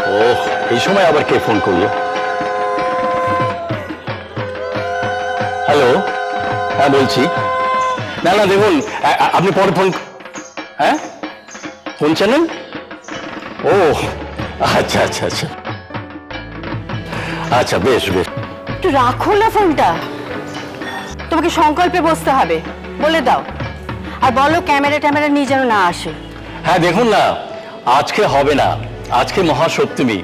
ওহ, এই সময় আবার কে ফোন করলো? হ্যালো, হ্যাঁ বলছি। না না দেখুন, আপনি পরে ফোন। হ্যাঁ, কোন চ্যানেল? ও আচ্ছা আচ্ছা আচ্ছা আচ্ছা, বেশ বেশ। একটু রাখো না ফোনটা, তোমাকে সংকল্পে বসতে হবে, বলে দাও। আর বলো ক্যামেরা ট্যামেরা নিয়ে যেন না আসে। হ্যাঁ দেখুন না, আজকে হবে না, আজকে মহাসপ্তমী,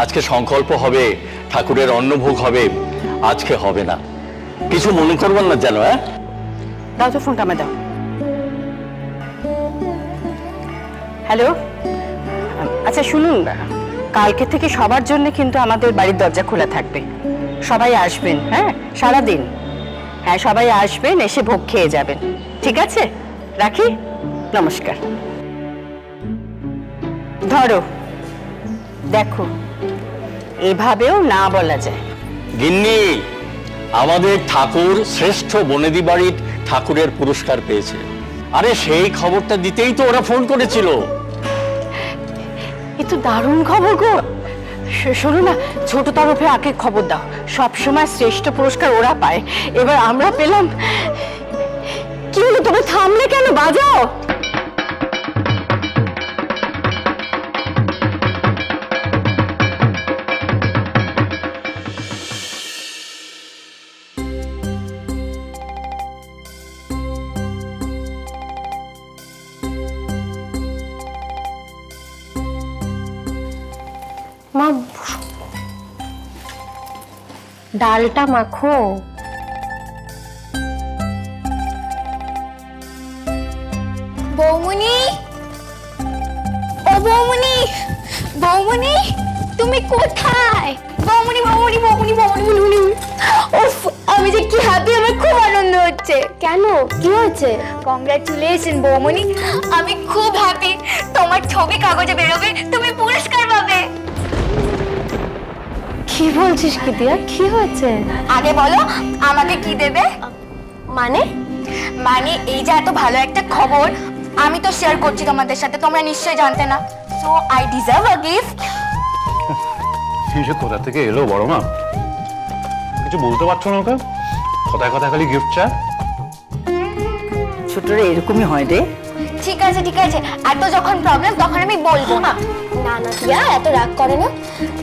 আজকে সংকল্প হবে, ঠাকুরের অন্নভোগ হবে, আজকে হবে না, কিছু মনে করবেন না যেন। হ্যাঁ দাও তো ফোনটা, আমায় দাও। হ্যালো, আচ্ছা শুনুন, কালকে থেকে সবার জন্য কিন্তু আমাদের বাড়ির দরজা খোলা থাকবে, সবাই আসবেন। হ্যাঁ সারাদিন, হ্যাঁ সবাই আসবেন, এসে ভোগ খেয়ে যাবেন। ঠিক আছে, রাখি, নমস্কার। ধরো, দেখো এভাবেও না বলা যায়। গিন্নি, আমাদের ঠাকুর শ্রেষ্ঠ বনেদি বাড়ির ঠাকুরের পুরস্কার পেয়েছে। আরে সেই খবরটা দিতেই তো ওরা ফোন করেছিল। এ তো দারুণ খবর গো। শোনো না, ছোট তরফে আগে খবর দাও, সবসময় শ্রেষ্ঠ পুরস্কার ওরা পায়, এবার আমরা পেলাম। কি হলো, তোমরা থামলে কেন? বাজাও। মা, ডালটা মাখো। বৌমনি, ও বৌমনি, বৌমনি তুমি কোথায়? বৌমনি বৌমনি বৌমনি বৌমনি বৌমনি। উফ, আমি যে কি হ্যাপি, আমার খুব আনন্দ হচ্ছে। কেন, কি হয়েছে? কংগ্রাচুলেশন বৌমনি, আমি খুব হ্যাপি। তোমার ছবি কাগজে বেরোবে, তুমি পুরস্কার পাবে। কি বলছিস কি দিয়া, কি হয়েছে? আগে বলো আমাকে কি দেবে? মানে? মানে এই যে এত ভালো একটা খবর আমি তো শেয়ার করছি তোমাদের সাথে, তোমরা নিশ্চয়ই জানতে না, so I deserve a gift. এই যে কোথা থেকে এলো বড় মা, কিছু বলতে পারছো না ওকে? কথায় কথায় খালি গিফট চায়। ছোটরা এরকমই হয় রে। ঠিক আছে ঠিক আছে, এত যখন প্রবলেম তখন আমি বলবো। না না দিয়া, এত রাগ করে না।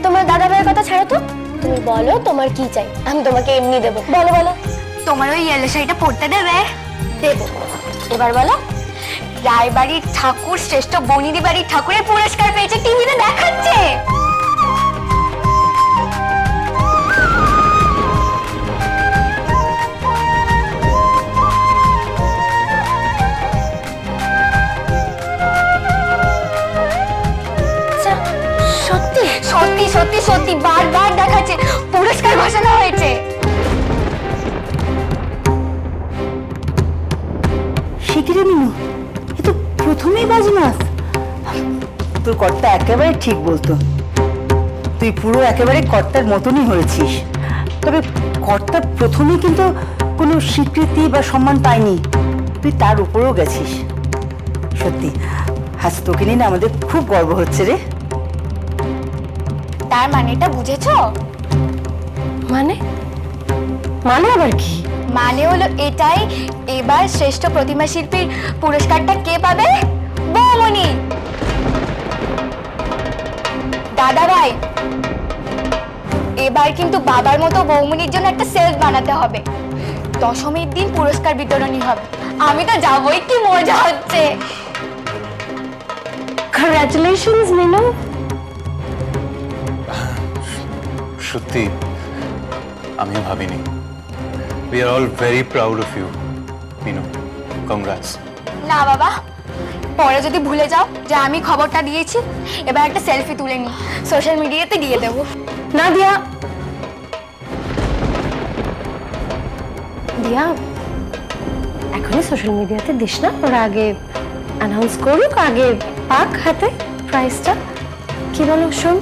তোমার দাদা ভাইয়ের কথা ছাড়ো তো, তুমি বলো তোমার কি চাই, আমি তোমাকে এমনি দেবো। বলো বলো। তোমার ওই ইয়েলো শাড়িটা পরতে দেবে? দেবো। এবার বলো। রায়বাড়ির ঠাকুর শ্রেষ্ঠ বনিদি বাড়ির ঠাকুরের পুরস্কার পেয়েছে, টিভিতে দেখাচ্ছে। সত্যি সত্যি সত্যি সত্যি বারবার দেখাচ্ছে, পুরস্কার ঘোষণা হয়েছে। শিখিরে মিনু, এ তো প্রথমেই বাজি মাছ। তোর কর্তা একেবারে ঠিক বলতো, তুই পুরো একেবারে কর্তার মতনই হয়েছিস। তবে কর্তা প্রথমেই কিন্তু কোনো স্বীকৃতি বা সম্মান পায়নি, তুই তার উপরেও গেছিস। সত্যি আজ তোকে নিয়ে আমাদের খুব গর্ব হচ্ছে রে। তার মানেটা বুঝেছো? মানে? মানে আবার কি? মানে হলো এটাই, এবার শ্রেষ্ঠ প্রতিমা শিল্পীর পুরস্কারটা কে পাবে? বৌমনি। দাদা ভাই, এবার কিন্তু বাবার মতো বৌমনির জন্য একটা সেলফ বানাতে হবে, দশমীর দিন পুরস্কার বিতরণী হবে। আমি তো যাবই, কি মজা হচ্ছে। কংগ্রাচুলেশনস মিনু। সত্যি আমিও ভাবিনি। We are all very proud of you, Minu. Congrats. না বাবা, পরে যদি ভুলে যাও যে আমি খবরটা দিয়েছি, এবার একটা সেলফি তুলে নি, সোশ্যাল মিডিয়াতে দিয়ে দেবো। না দিয়া, দিয়া এখনই সোশ্যাল মিডিয়াতে দিস না, ওরা আগে অ্যানাউন্স করুক, আগে পাক হাতে প্রাইজটা। কি বলো শোন?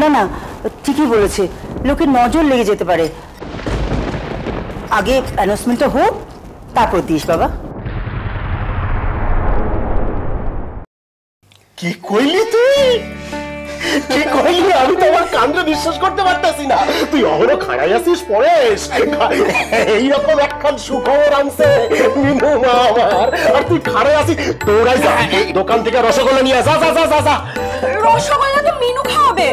না না, ঠিকই বলেছে, লোকের নজর লেগে যেতে পারে। আগে অ্যানাউন্সমেন্টটা হোক, তারপর দিস বাবা। কি কইলি তুই? কি কইলি? আমি তো আমার কান্ড বিশ্বাস করতে পারতাছি না। তুই অহরো খাড়াই আছিস পরেশ, এইরকম একখান সুখবর আনছে মিনু মা আমার, আর তুই খাড়াই আছিস। তোরাই যা দোকান থেকে রসগোল্লা নিয়ে যা যা যা যা যা। রসগোল্লা তো মিনু খাওয়াবে।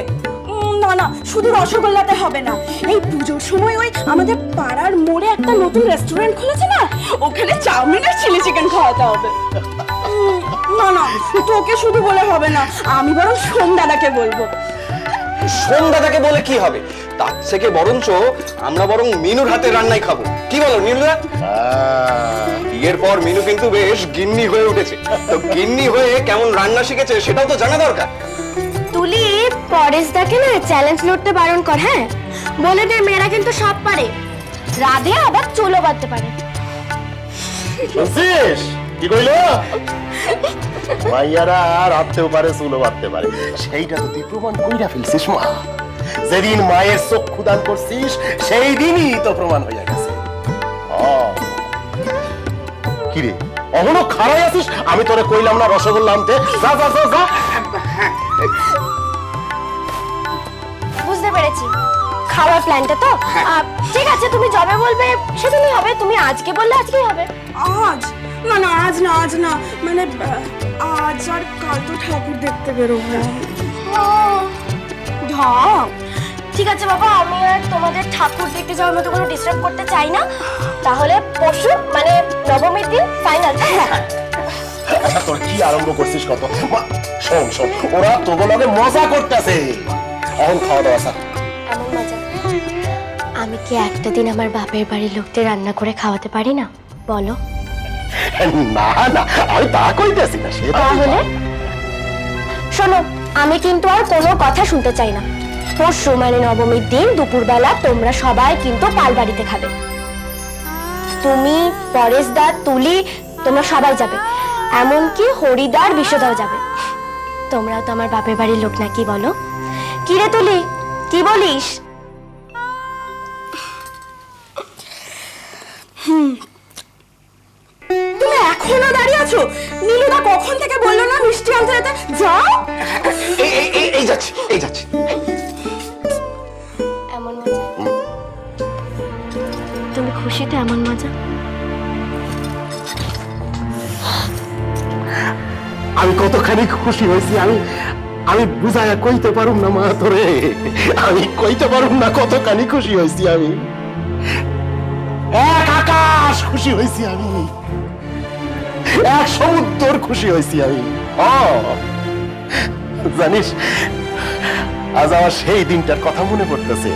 না না, শুধু রসগোল্লাতে হবে না, এই পুজোর সময় ওই আমাদের পাড়ার মোড়ে একটা নতুন রেস্টুরেন্ট খুলেছে না, ওখানে চাউমিন আর চিলি চিকেন খাওয়াতে হবে। না না, তোকে শুধু বলে হবে না, আমি বরং সোম দাদাকে বলবো। সোম দাদাকে বলে কি হবে? তার থেকে বরঞ্চ আমরা বরং মিনুর হাতে রান্নাই খাবো। কি বলো নীলদা? বিয়ের পর মিনু কিন্তু বেশ গিন্নি হয়ে উঠেছে, তো গিন্নি হয়ে কেমন রান্না শিখেছে সেটাও তো জানা দরকার। তুলি পরেশ দাকে না চ্যালেঞ্জ লড়তে বারণ কর। হ্যাঁ, বলে দে মেয়েরা কিন্তু সব পারে, রাধে আবার চুলো বাঁধতে পারে। বুঝছিস কি কইলো? মাইয়ারা রাধতেও পারে, চুলো বাঁধতে পারে, সেইটা তো তুই প্রমাণ কইরা ফেলছিস মা। যেদিন মায়ের চক্ষু দান করছিস সেই দিনই তো প্রমাণ হইয়া গেছে। কিরে অহনো খাড়াই আছিস? আমি তোরে কইলাম না রসগোল্লা আনতে? যা যা যা যা। বুঝতে পেরেছি খাওয়ার প্ল্যানটা তো। ঠিক আছে, তুমি যবে বলবে সেদিনই হবে, তুমি আজকে বললে আজকেই হবে। আজ না না, আজ না, আজ না, মানে আজ আর কাল তো ঠাকুর দেখতে বেরোবো। ঠিক আছে বাবা, আমি আর তোমাদের ঠাকুর দেখতে যাওয়ার মতো কোনো ডিস্টার্ব করতে চাই না, তাহলে পরশু মানে নবমীর দিন ফাইনাল। আচ্ছা তোর কি আরম্ভ করছিস কত? শোন শোন, ওরা তোর লগে মজা করতেছে, অহন খাওয়া দাওয়া স্যার। এমন মজা আমি কি একটা দিন আমার বাপের বাড়ির লোকদের রান্না করে খাওয়াতে পারি না বলো? না না, আমি তা কইতেছি না। সে তাহলে শোনো, আমি কিন্তু আর কোনো কথা শুনতে চাই না। পরশু মানে নবমীর দিন দুপুরবেলা তোমরা সবাই কিন্তু পাল বাড়িতে খাবে। তুমি, পরেশদা, তুলি, তোমরা সবাই যাবে, এমনকি হরিদার বিশ্বদাও যাবে। তোমরাও তো আমার বাপের বাড়ির লোক নাকি, বলো? কি রে তুলি, কি বলিস? তুমি এখনো দাঁড়িয়ে আছো? নীলুদা কখন থেকে বললো না মিষ্টি আনতে যেতে? যাও। এই যাচ্ছি এই যাচ্ছি। এমন মজা তুমি খুশিতে, এমন মজা। আমি কতখানি খুশি হয়েছি আমি আমি বুঝায়া কইতে পারুম না মা তোরে, আমি কইতে পারুম না কতখানি খুশি হয়েছি আমি। এক আকাশ খুশি হয়েছি আমি, এক সমুদ্র খুশি হয়েছি আমি। জানিস আজ আমার সেই দিনটার কথা মনে পড়তেছে।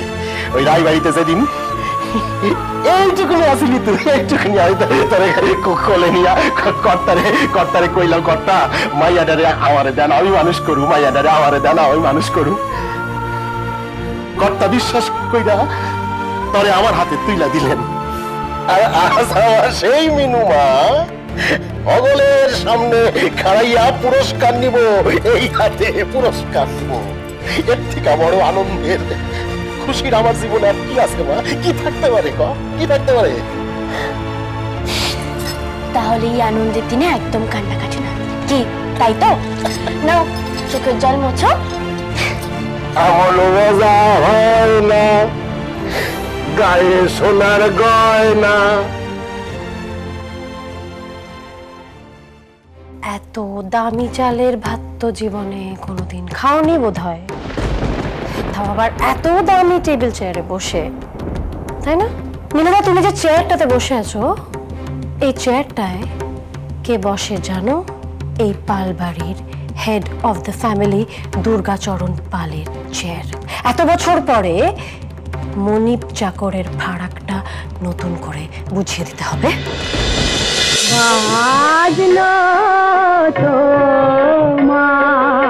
ওই রায়বাড়িতে যেদিন এইটুকুনি আসিলি তুই, এইটুকুনি আমি তোরে কোলে নিয়া কর্তারে কইলাম, কর্তা মাইয়াডারে আমারে দেন, আমি মানুষ করু, মাইয়াডারে আমারে দেন, আমি মানুষ করু। কর্তা বিশ্বাস কইরা তরে আমার হাতে তুইলা দিলেন। আর আজ আমার সেই মিনু মা অগলের সামনে খাড়াইয়া পুরস্কার নিব, এই হাতে পুরস্কার নিব। এর থেকে বড় আনন্দের খুশির আমার জীবনে আর কি আছে মা? কি থাকতে পারে? কি থাকতে পারে? তাহলে এই আনন্দের দিনে একদম কান্নাকাটি না, কি তাই তো? নাও চোখের জল মোছো। আমার মজা হয় না, গায়ে সোনার গয়না। এত দামি চালের ভাত তো জীবনে কোনোদিন খাওনি বোধ হয়, তাও আবার এত দামি টেবিল চেয়ারে বসে, তাই না? নীলদা, তুমি যে চেয়ারটাতে বসে আছো, এই চেয়ারটায় কে বসে জানো? এই পাল বাড়ির head of the family Durgacharan পালের চেয়ার। এত বছর পরে মনিব চাকরের ফারাকটা নতুন করে বুঝিয়ে দিতে হবে। বাজলো তোমার